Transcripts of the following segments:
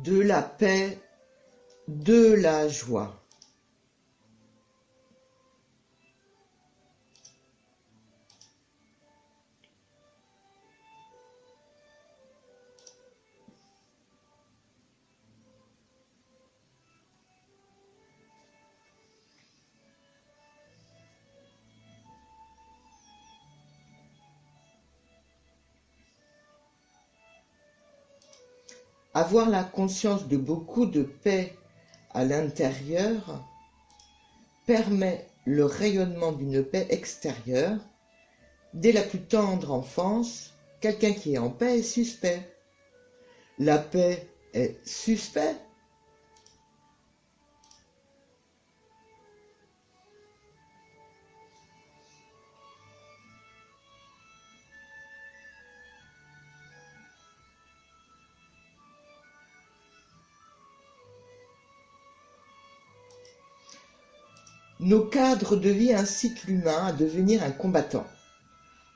de la paix, de la joie. Avoir la conscience de beaucoup de paix à l'intérieur permet le rayonnement d'une paix extérieure. Dès la plus tendre enfance, quelqu'un qui est en paix est suspect. La paix est suspect. Nos cadres de vie incitent l'humain à devenir un combattant,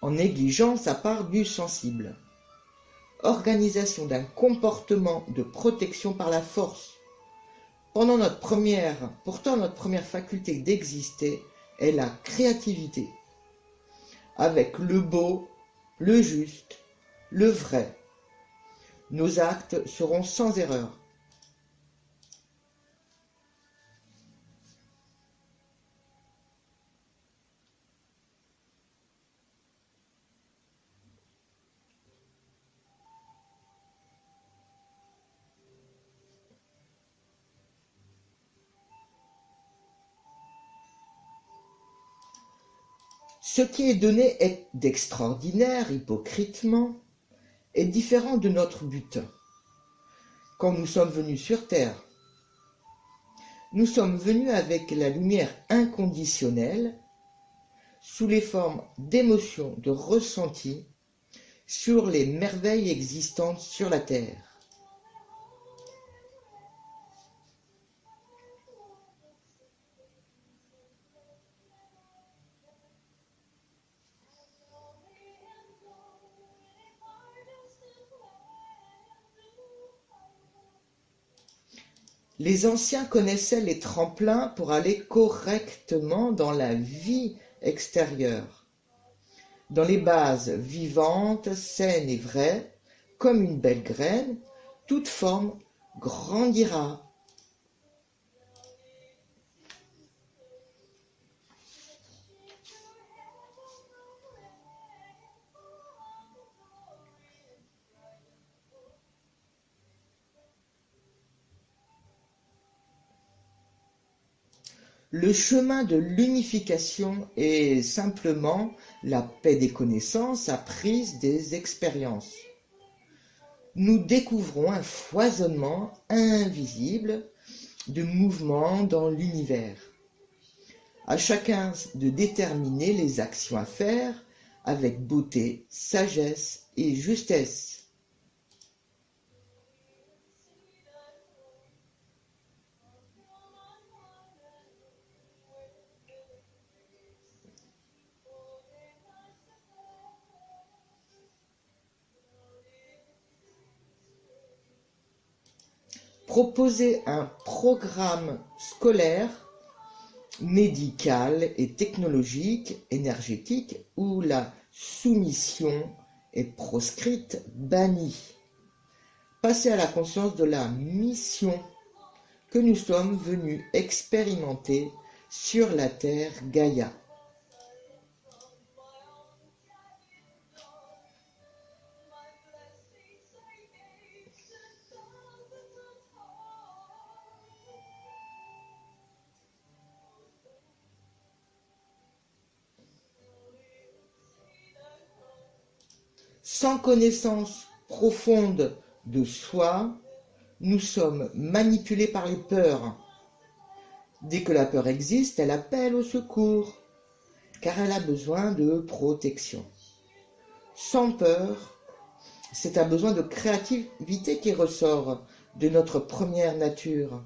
en négligeant sa part du sensible. Organisation d'un comportement de protection par la force. Pourtant, notre première faculté d'exister est la créativité, avec le beau, le juste, le vrai. Nos actes seront sans erreur. Ce qui est donné d'extraordinaire, hypocritement, est différent de notre but. Quand nous sommes venus sur Terre, nous sommes venus avec la lumière inconditionnelle, sous les formes d'émotions, de ressentis, sur les merveilles existantes sur la Terre. Les anciens connaissaient les tremplins pour aller correctement dans la vie extérieure, dans les bases vivantes, saines et vraies, comme une belle graine, toute forme grandira. Le chemin de l'unification est simplement la paix des connaissances apprise des expériences. Nous découvrons un foisonnement invisible de mouvements dans l'univers. À chacun de déterminer les actions à faire avec beauté, sagesse et justesse. Proposer un programme scolaire, médical et technologique, énergétique, où la soumission est proscrite, bannie. Passer à la conscience de la mission que nous sommes venus expérimenter sur la terre Gaïa. Sans connaissance profonde de soi, nous sommes manipulés par les peurs. Dès que la peur existe, elle appelle au secours, car elle a besoin de protection. Sans peur, c'est un besoin de créativité qui ressort de notre première nature.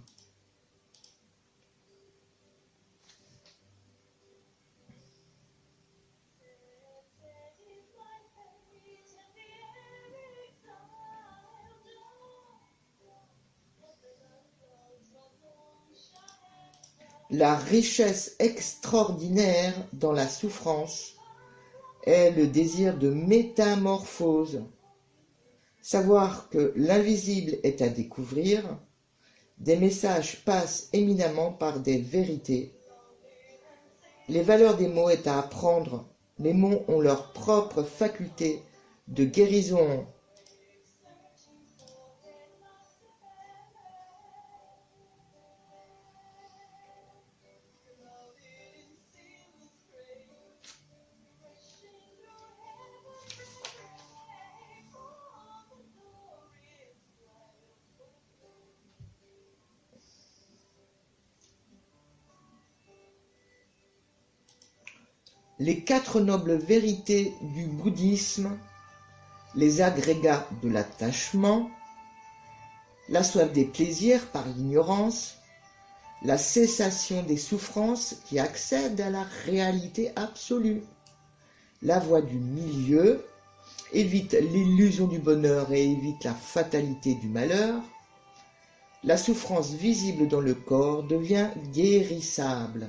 La richesse extraordinaire dans la souffrance est le désir de métamorphose. Savoir que l'invisible est à découvrir, des messages passent éminemment par des vérités. Les valeurs des mots est à apprendre. Les mots ont leur propre faculté de guérison. Les 4 nobles vérités du bouddhisme, les agrégats de l'attachement, la soif des plaisirs par l'ignorance, la cessation des souffrances qui accèdent à la réalité absolue, la voie du milieu, évite l'illusion du bonheur et évite la fatalité du malheur, la souffrance visible dans le corps devient guérissable.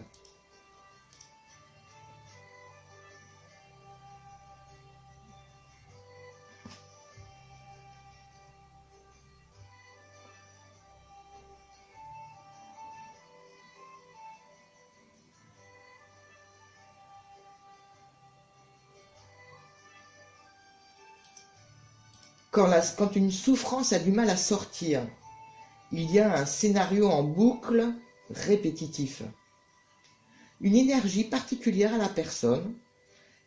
Quand une souffrance a du mal à sortir, il y a un scénario en boucle répétitif. Une énergie particulière à la personne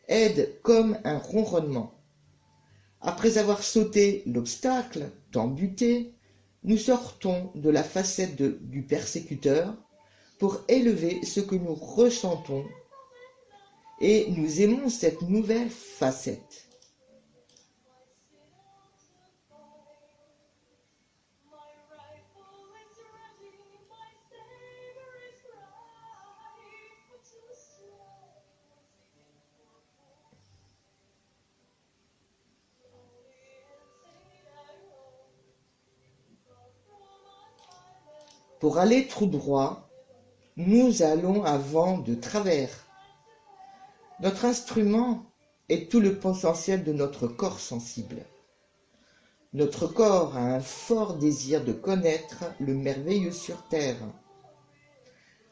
aide comme un ronronnement. Après avoir sauté l'obstacle, tant buté, nous sortons de la facette du persécuteur pour élever ce que nous ressentons et nous aimons cette nouvelle facette. Pour aller tout droit, nous allons à vent de travers. Notre instrument est tout le potentiel de notre corps sensible. Notre corps a un fort désir de connaître le merveilleux sur terre.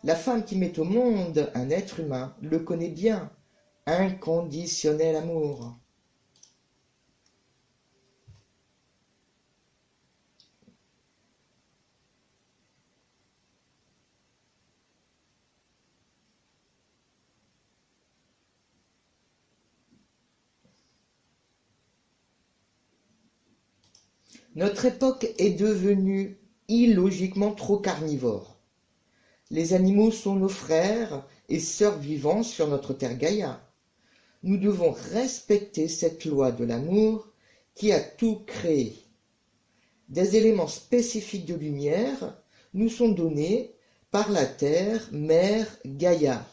La femme qui met au monde un être humain le connaît bien, inconditionnel amour. Notre époque est devenue illogiquement trop carnivore. Les animaux sont nos frères et sœurs vivants sur notre terre Gaïa. Nous devons respecter cette loi de l'amour qui a tout créé. Des éléments spécifiques de lumière nous sont donnés par la terre mère Gaïa.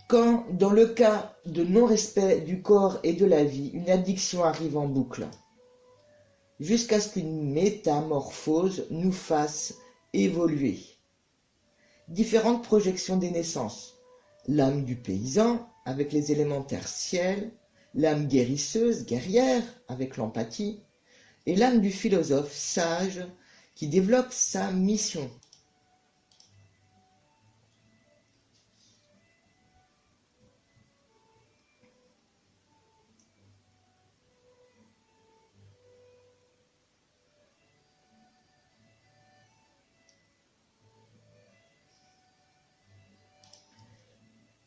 Quand, dans le cas de non-respect du corps et de la vie, une addiction arrive en boucle, jusqu'à ce qu'une métamorphose nous fasse évoluer. Différentes projections des naissances. L'âme du paysan, avec les élémentaires ciel, l'âme guérisseuse, guerrière, avec l'empathie, et l'âme du philosophe sage, qui développe sa mission.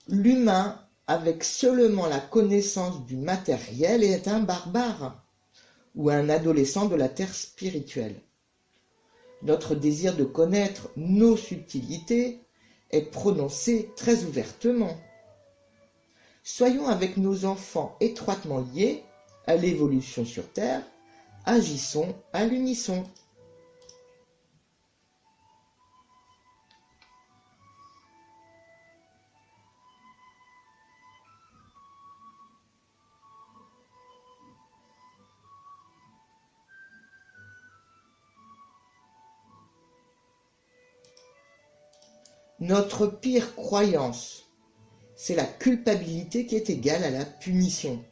L'humain, avec seulement la connaissance du matériel, est un barbare ou un adolescent de la terre spirituelle. Notre désir de connaître nos subtilités est prononcé très ouvertement. Soyons avec nos enfants étroitement liés à l'évolution sur Terre, agissons à l'unisson. Notre pire croyance, c'est la culpabilité qui est égale à la punition.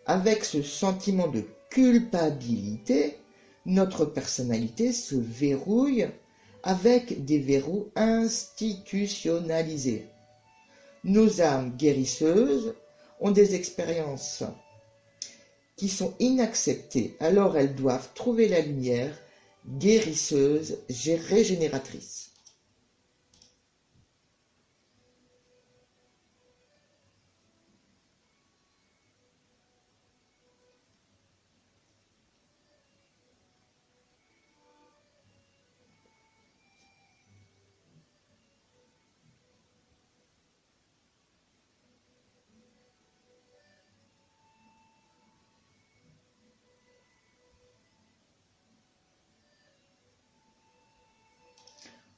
Avec ce sentiment de culpabilité, notre personnalité se verrouille avec des verrous institutionnalisés. Nos âmes guérisseuses ont des expériences qui sont inacceptées, alors elles doivent trouver la lumière guérisseuse, régénératrice.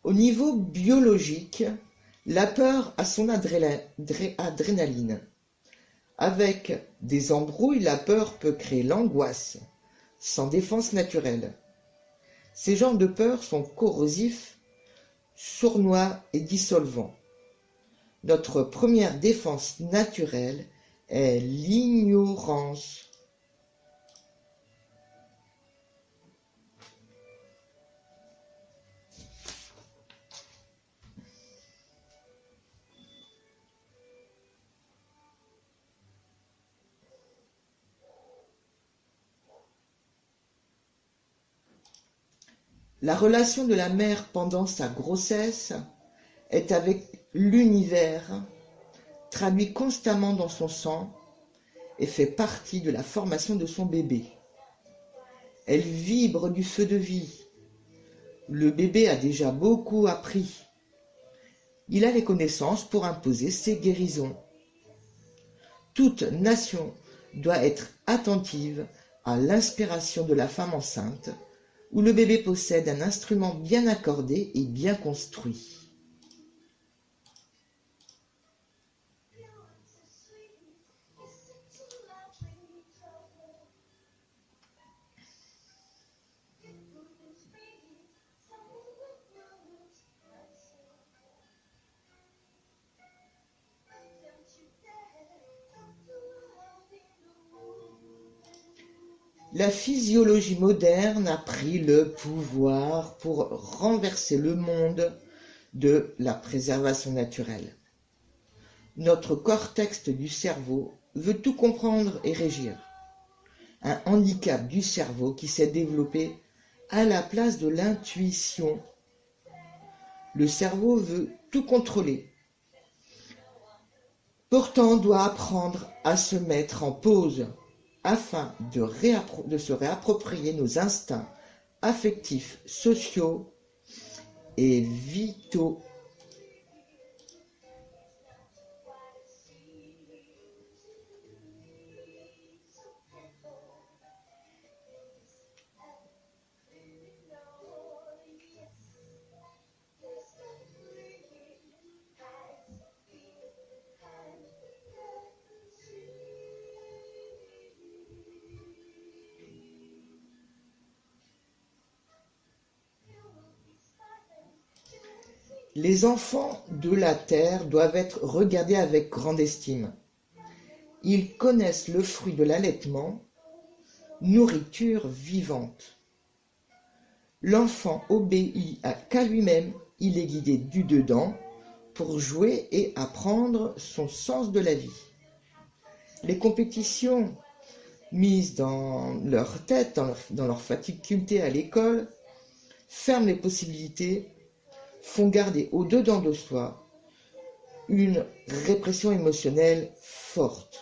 Au niveau biologique, la peur a son adrénaline. Avec des embrouilles, la peur peut créer l'angoisse, sans défense naturelle. Ces genres de peurs sont corrosifs, sournois et dissolvants. Notre première défense naturelle est l'ignorance. La relation de la mère pendant sa grossesse est avec l'univers, traduit constamment dans son sang et fait partie de la formation de son bébé. Elle vibre du feu de vie. Le bébé a déjà beaucoup appris. Il a les connaissances pour imposer ses guérisons. Toute nation doit être attentive à l'inspiration de la femme enceinte, où le bébé possède un instrument bien accordé et bien construit. La physiologie moderne a pris le pouvoir pour renverser le monde de la préservation naturelle. Notre cortex du cerveau veut tout comprendre et régir. Un handicap du cerveau qui s'est développé à la place de l'intuition. Le cerveau veut tout contrôler. Pourtant, on doit apprendre à se mettre en pause afin de se réapproprier nos instincts affectifs, sociaux et vitaux. Les enfants de la terre doivent être regardés avec grande estime. Ils connaissent le fruit de l'allaitement, nourriture vivante. L'enfant obéit qu'à lui-même, il est guidé du dedans pour jouer et apprendre son sens de la vie. Les compétitions mises dans leur tête, dans leur faculté à l'école, ferment les possibilités, font garder au-dedans de soi une répression émotionnelle forte.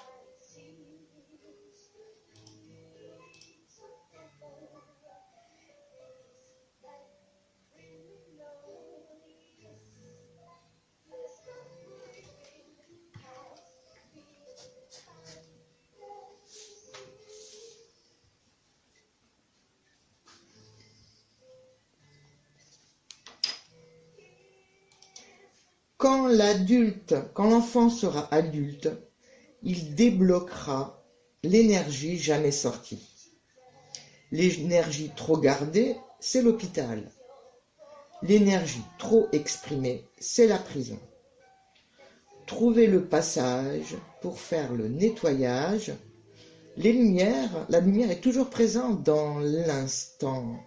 Quand l'enfant sera adulte, il débloquera l'énergie jamais sortie. L'énergie trop gardée, c'est l'hôpital. L'énergie trop exprimée, c'est la prison. Trouvez le passage pour faire le nettoyage. La lumière est toujours présente dans l'instant.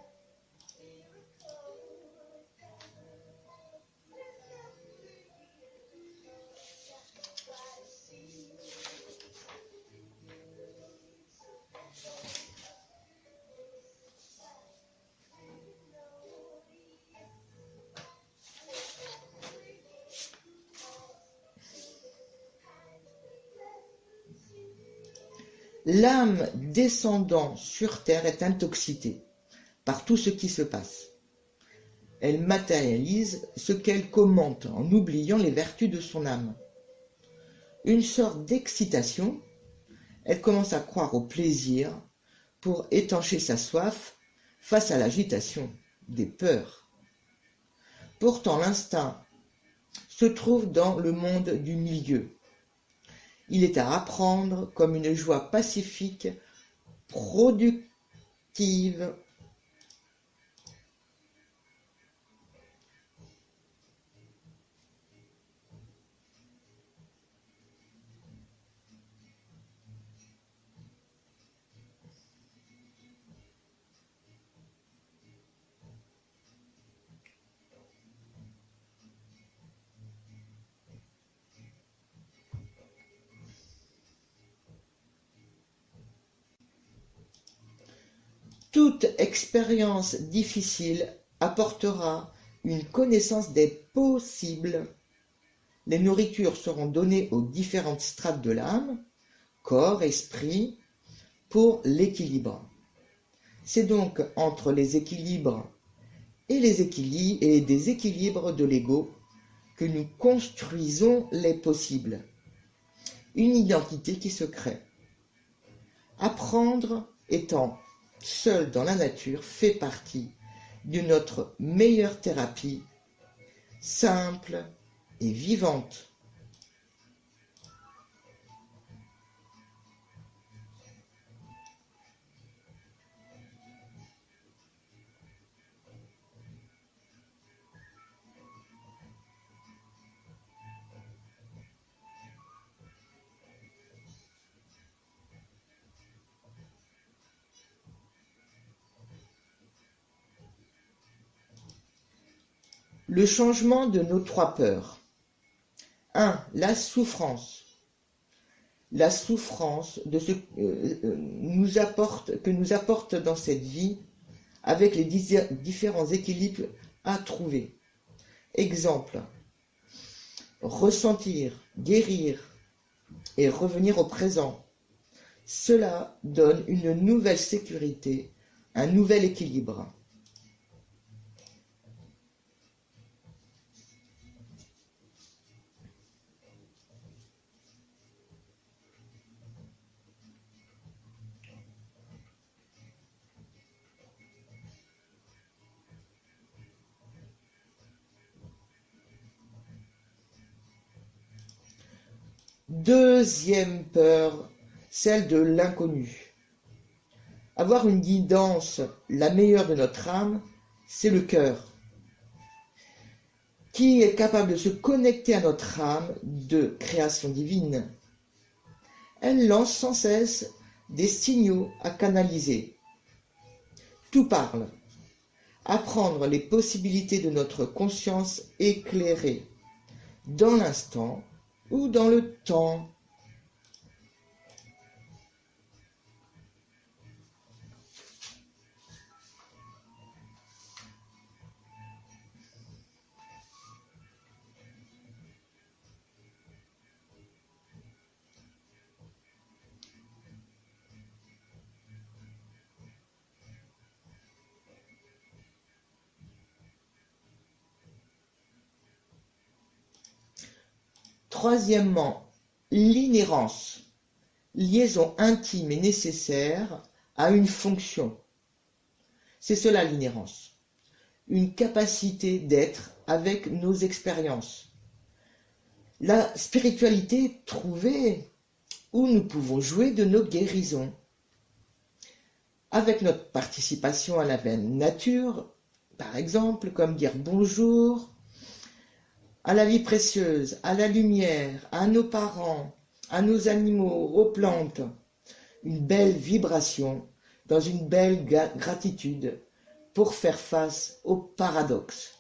L'âme descendant sur terre est intoxiquée par tout ce qui se passe. Elle matérialise ce qu'elle commente en oubliant les vertus de son âme. Une sorte d'excitation, elle commence à croire au plaisir pour étancher sa soif face à l'agitation des peurs. Pourtant, l'instinct se trouve dans le monde du milieu. Il est à apprendre comme une joie pacifique, productive. Toute expérience difficile apportera une connaissance des possibles. Les nourritures seront données aux différentes strates de l'âme, corps, esprit, pour l'équilibre. C'est donc entre les équilibres et les déséquilibres de l'ego que nous construisons les possibles. Une identité qui se crée. Apprendre étant seul dans la nature fait partie de notre meilleure thérapie, simple et vivante. Le changement de nos trois peurs. 1. La souffrance. La souffrance de ce que nous apporte dans cette vie avec les différents équilibres à trouver. Exemple, ressentir, guérir et revenir au présent. Cela donne une nouvelle sécurité, un nouvel équilibre. Deuxième peur, celle de l'inconnu. Avoir une guidance, la meilleure de notre âme, c'est le cœur, qui est capable de se connecter à notre âme de création divine. Elle lance sans cesse des signaux à canaliser. Tout parle. Apprendre les possibilités de notre conscience éclairée, dans l'instant ou dans le temps. Troisièmement, l'inhérence, liaison intime et nécessaire à une fonction. C'est cela l'inhérence, une capacité d'être avec nos expériences, La spiritualité trouvée où nous pouvons jouer de nos guérisons. Avec notre participation à la belle nature, par exemple, comme dire bonjour à la vie précieuse, à la lumière, à nos parents, à nos animaux, aux plantes, une belle vibration dans une belle gratitude pour faire face au paradoxe.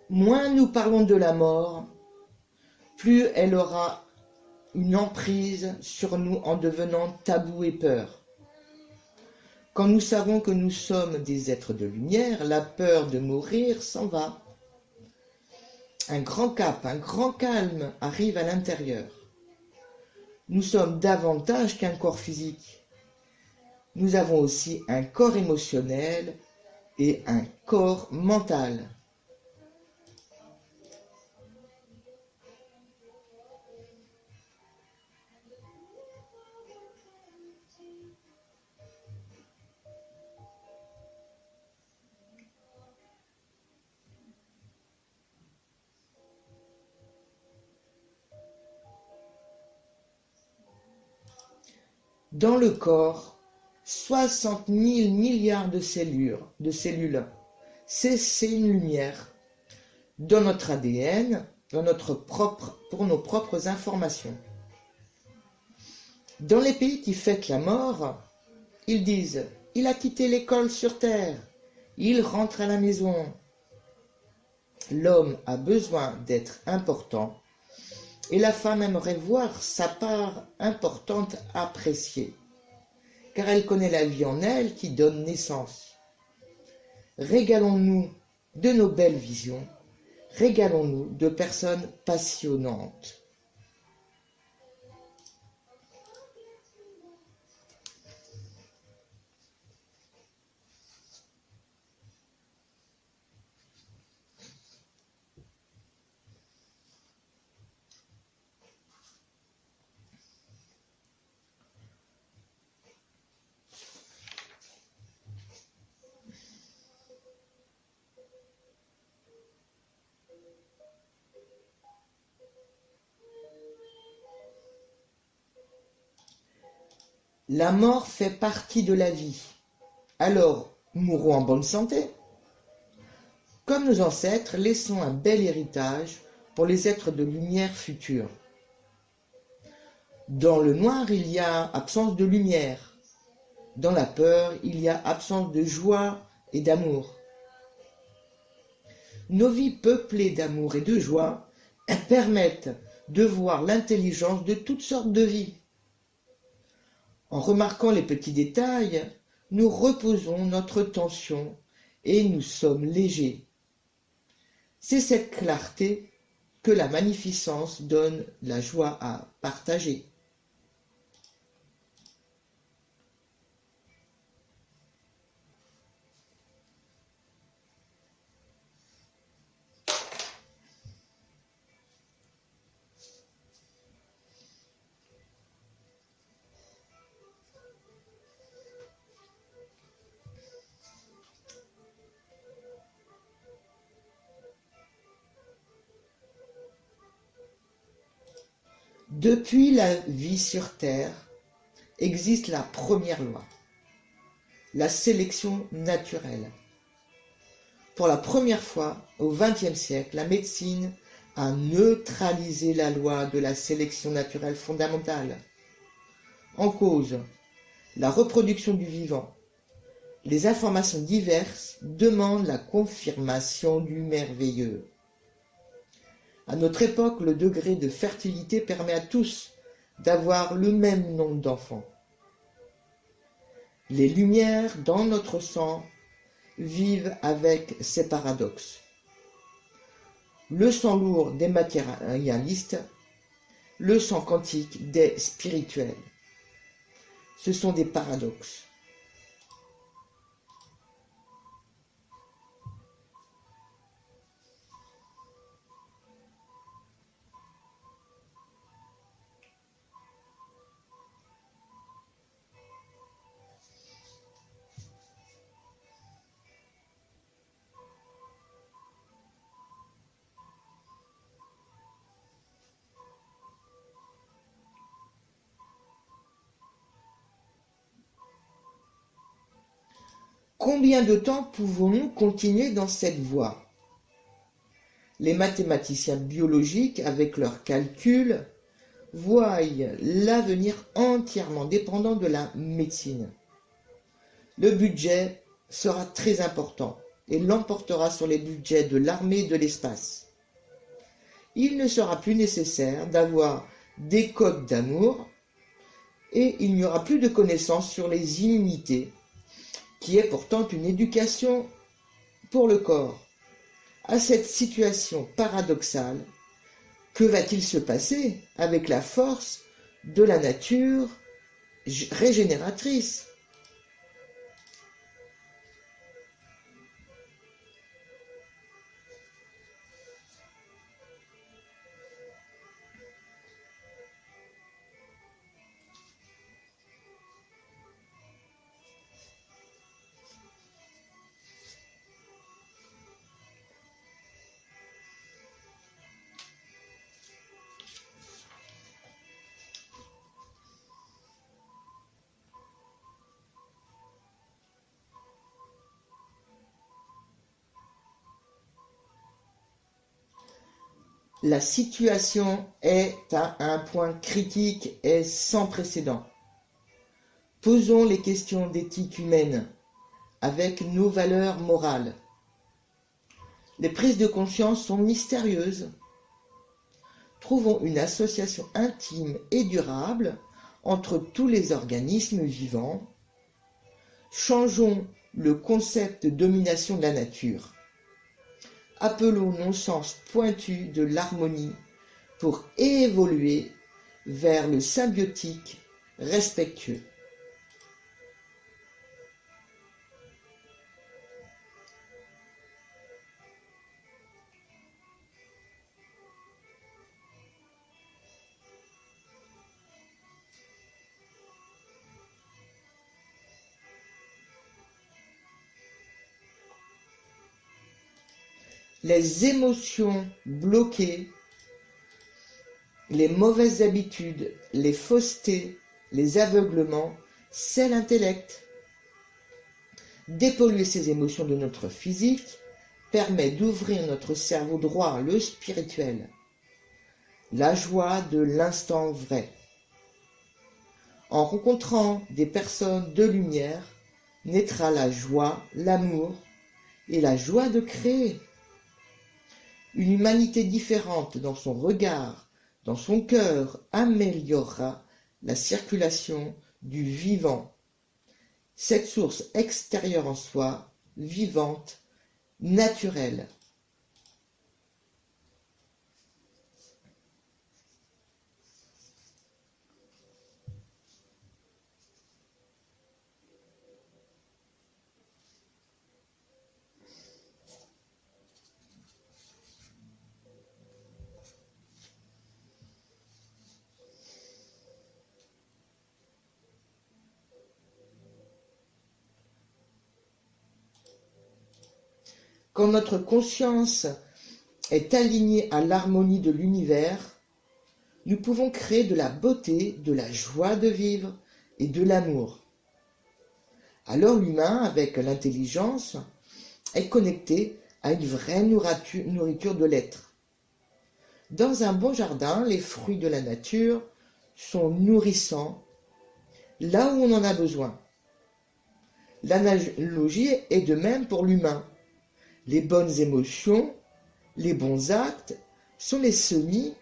Moins nous parlons de la mort, plus elle aura une emprise sur nous en devenant tabou et peur. Quand nous savons que nous sommes des êtres de lumière, la peur de mourir s'en va. Un grand cap, un grand calme arrive à l'intérieur. Nous sommes davantage qu'un corps physique. Nous avons aussi un corps émotionnel et un corps mental. Dans le corps, 60 000 milliards de cellules. C'est une lumière. Dans notre ADN, pour nos propres informations. Dans les pays qui fêtent la mort, ils disent « Il a quitté l'école sur Terre, il rentre à la maison ». L'homme a besoin d'être important et la femme aimerait voir sa part importante appréciée, car elle connaît la vie en elle qui donne naissance. Régalons-nous de nos belles visions, régalons-nous de personnes passionnantes. La mort fait partie de la vie. Alors, mourons en bonne santé. Comme nos ancêtres, laissons un bel héritage pour les êtres de lumière futurs. Dans le noir, il y a absence de lumière. Dans la peur, il y a absence de joie et d'amour. Nos vies peuplées d'amour et de joie permettent de voir l'intelligence de toutes sortes de vies. En remarquant les petits détails, nous reposons notre tension et nous sommes légers. C'est cette clarté que la magnificence donne la joie à partager. Depuis la vie sur Terre, existe la première loi, la sélection naturelle. Pour la première fois, au XXe siècle, la médecine a neutralisé la loi de la sélection naturelle fondamentale. En cause, la reproduction du vivant. Les informations diverses demandent la confirmation du merveilleux. À notre époque, le degré de fertilité permet à tous d'avoir le même nombre d'enfants. Les lumières dans notre sang vivent avec ces paradoxes. le sang lourd des matérialistes, le sang quantique des spirituels. Ce sont des paradoxes. Combien de temps pouvons-nous continuer dans cette voie? Les mathématiciens biologiques, avec leurs calculs, voient l'avenir entièrement dépendant de la médecine. Le budget sera très important et l'emportera sur les budgets de l'armée de l'espace. Il ne sera plus nécessaire d'avoir des codes d'amour et il n'y aura plus de connaissances sur les immunités, qui est pourtant une éducation pour le corps. À cette situation paradoxale, que va-t-il se passer avec la force de la nature régénératrice? La situation est à un point critique et sans précédent. Posons les questions d'éthique humaine avec nos valeurs morales. Les prises de conscience sont mystérieuses. Trouvons une association intime et durable entre tous les organismes vivants. Changeons le concept de domination de la nature. Appelons nos sens pointus de l'harmonie pour évoluer vers le symbiotique respectueux. Les émotions bloquées, les mauvaises habitudes, les faussetés, les aveuglements, c'est l'intellect. Dépolluer ces émotions de notre physique permet d'ouvrir notre cerveau droit, le spirituel. La joie de l'instant vrai. En rencontrant des personnes de lumière, naîtra la joie, l'amour et la joie de créer. Une humanité différente dans son regard, dans son cœur, améliorera la circulation du vivant. Cette source extérieure en soi, vivante, naturelle. Quand notre conscience est alignée à l'harmonie de l'univers, nous pouvons créer de la beauté, de la joie de vivre et de l'amour. Alors l'humain, avec l'intelligence, est connecté à une vraie nourriture de l'être. Dans un bon jardin, les fruits de la nature sont nourrissants là où on en a besoin. L'analogie est de même pour l'humain. Les bonnes émotions, les bons actes sont les semis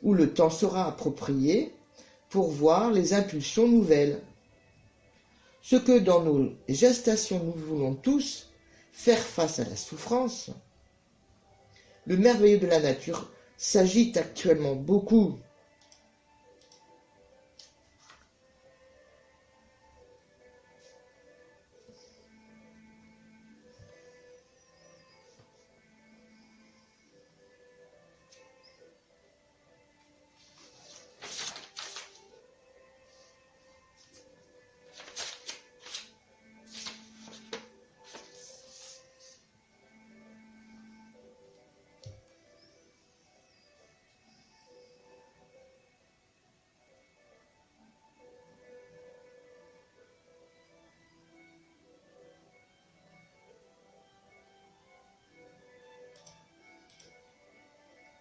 où le temps sera approprié pour voir les impulsions nouvelles. Ce que dans nos gestations nous voulons tous, faire face à la souffrance, Le merveilleux de la nature s'agite actuellement beaucoup.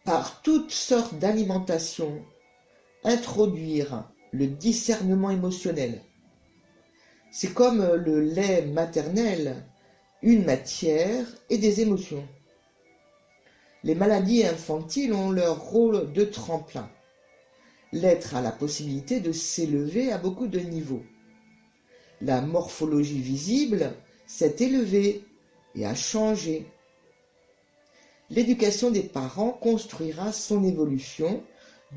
Par toutes sortes d'alimentation, introduire le discernement émotionnel. C'est comme le lait maternel, une matière et des émotions. Les maladies infantiles ont leur rôle de tremplin. L'être a la possibilité de s'élever à beaucoup de niveaux. La morphologie visible s'est élevée et a changé. L'éducation des parents construira son évolution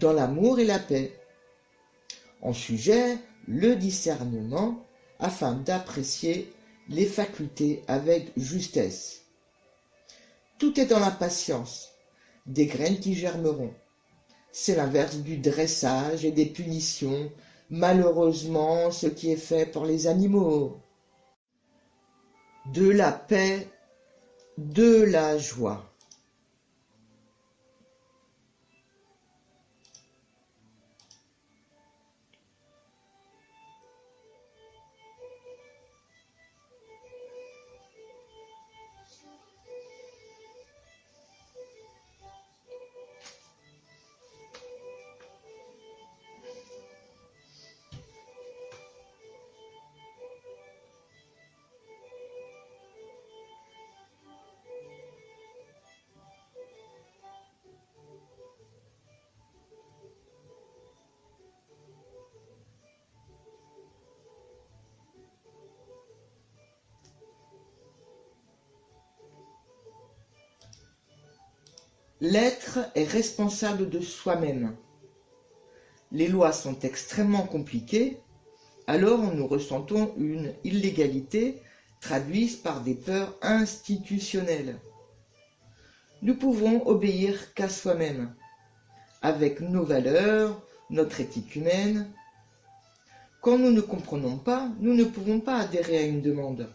dans l'amour et la paix. En sujet, le discernement, afin d'apprécier les facultés avec justesse. Tout est dans la patience, des graines qui germeront. C'est l'inverse du dressage et des punitions, malheureusement ce qui est fait pour les animaux. De la paix, de la joie. L'être est responsable de soi-même. Les lois sont extrêmement compliquées, alors nous ressentons une illégalité traduite par des peurs institutionnelles. Nous pouvons obéir qu'à soi-même, avec nos valeurs, notre éthique humaine. Quand nous ne comprenons pas, nous ne pouvons pas adhérer à une demande.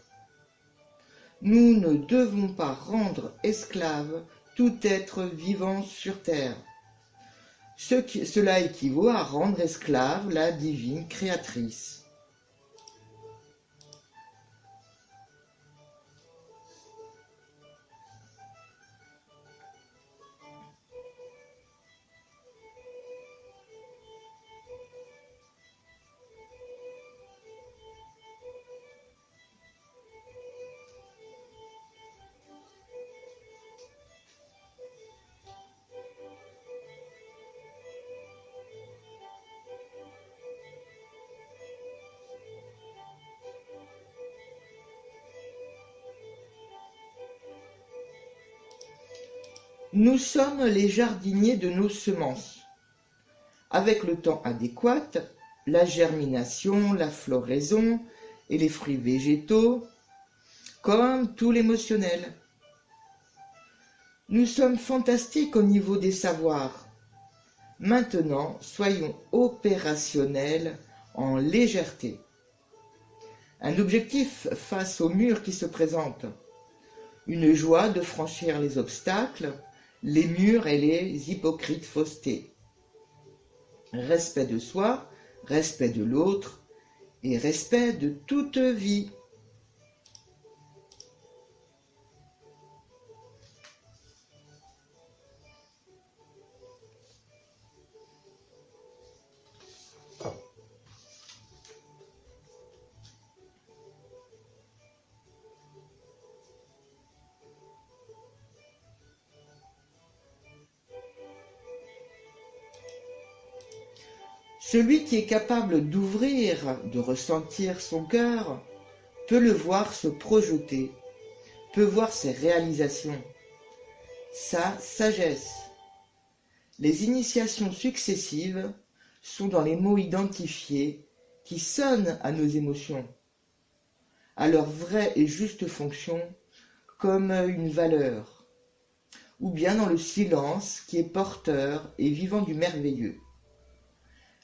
Nous ne devons pas rendre esclave tout être vivant sur terre. Cela équivaut à rendre esclave la divine créatrice. Nous sommes les jardiniers de nos semences. Avec le temps adéquat, la germination, la floraison et les fruits végétaux, comme tout l'émotionnel. Nous sommes fantastiques au niveau des savoirs. Maintenant, soyons opérationnels en légèreté. Un objectif face au mur qui se présente. Une joie de franchir les obstacles, les murs et les hypocrites faussetés. Respect de soi, respect de l'autre et respect de toute vie. Celui qui est capable d'ouvrir, de ressentir son cœur, peut le voir se projeter, peut voir ses réalisations. sa sagesse. Les initiations successives sont dans les mots identifiés qui sonnent à nos émotions, à leur vraie et juste fonction comme une valeur, ou bien dans le silence qui est porteur et vivant du merveilleux.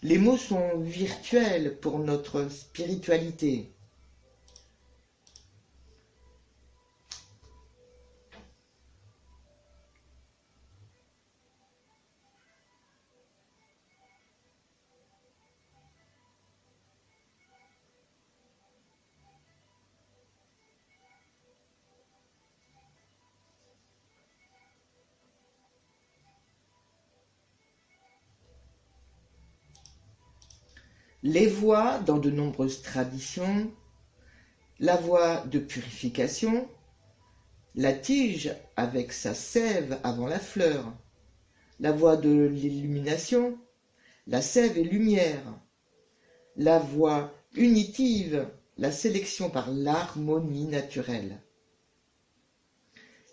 Les mots sont virtuels pour notre spiritualité. Les voix dans de nombreuses traditions, la voie de purification, la tige avec sa sève avant la fleur, la voie de l'illumination, la sève et lumière, la voie unitive, la sélection par l'harmonie naturelle.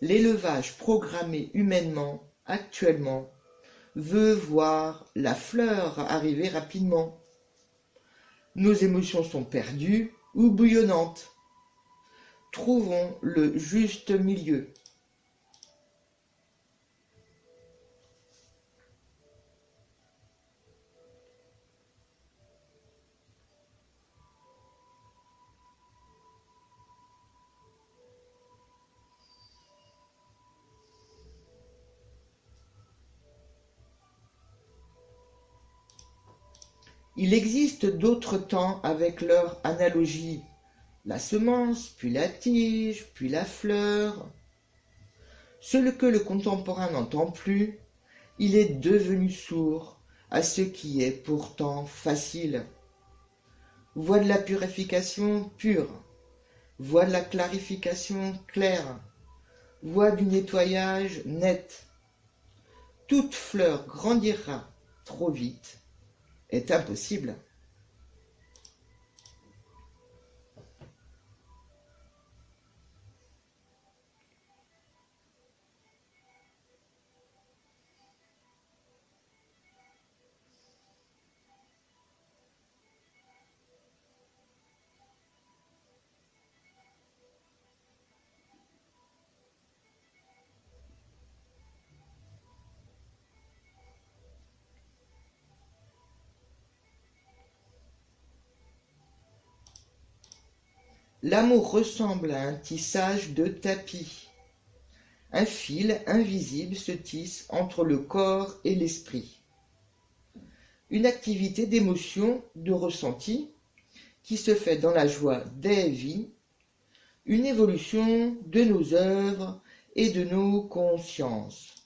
L'élevage programmé humainement, actuellement, veut voir la fleur arriver rapidement. Nos émotions sont perdues ou bouillonnantes. Trouvons le juste milieu. Il existe d'autres temps avec leur analogie, la semence, puis la tige, puis la fleur. Ce que le contemporain n'entend plus, il est devenu sourd à ce qui est pourtant facile. Voie de la purification pure, voie de la clarification claire, voie du nettoyage net. Toute fleur grandira trop vite est impossible. L'amour ressemble à un tissage de tapis. Un fil invisible se tisse entre le corps et l'esprit. Une activité d'émotion, de ressenti, qui se fait dans la joie des vies, une évolution de nos œuvres et de nos consciences.